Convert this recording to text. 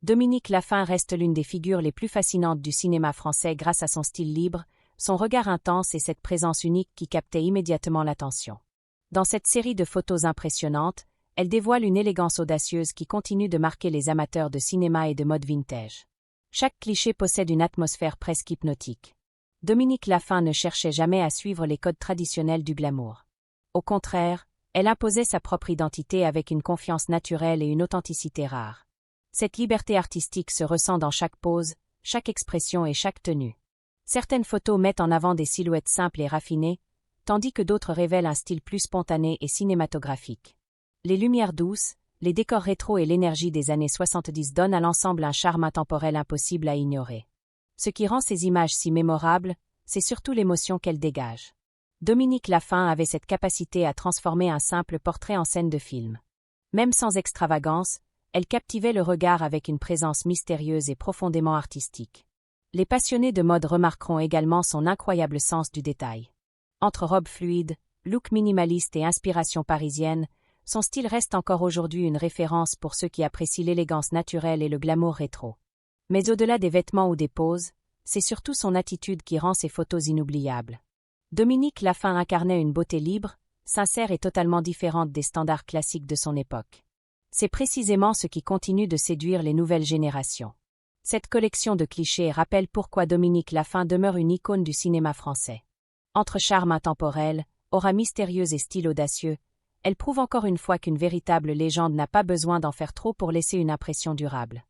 Dominique Laffin reste l'une des figures les plus fascinantes du cinéma français grâce à son style libre, son regard intense et cette présence unique qui captait immédiatement l'attention. Dans cette série de photos impressionnantes, elle dévoile une élégance audacieuse qui continue de marquer les amateurs de cinéma et de mode vintage. Chaque cliché possède une atmosphère presque hypnotique. Dominique Laffin ne cherchait jamais à suivre les codes traditionnels du glamour. Au contraire, elle imposait sa propre identité avec une confiance naturelle et une authenticité rare. Cette liberté artistique se ressent dans chaque pose, chaque expression et chaque tenue. Certaines photos mettent en avant des silhouettes simples et raffinées, tandis que d'autres révèlent un style plus spontané et cinématographique. Les lumières douces, les décors rétro et l'énergie des années 70 donnent à l'ensemble un charme intemporel impossible à ignorer. Ce qui rend ces images si mémorables, c'est surtout l'émotion qu'elles dégagent. Dominique Laffin avait cette capacité à transformer un simple portrait en scène de film. Même sans extravagance, elle captivait le regard avec une présence mystérieuse et profondément artistique. Les passionnés de mode remarqueront également son incroyable sens du détail. Entre robes fluides, look minimaliste et inspiration parisienne, son style reste encore aujourd'hui une référence pour ceux qui apprécient l'élégance naturelle et le glamour rétro. Mais au-delà des vêtements ou des poses, c'est surtout son attitude qui rend ses photos inoubliables. Dominique Laffin incarnait une beauté libre, sincère et totalement différente des standards classiques de son époque. C'est précisément ce qui continue de séduire les nouvelles générations. Cette collection de clichés rappelle pourquoi Dominique Laffin demeure une icône du cinéma français. Entre charme intemporel, aura mystérieuse et style audacieux, elle prouve encore une fois qu'une véritable légende n'a pas besoin d'en faire trop pour laisser une impression durable.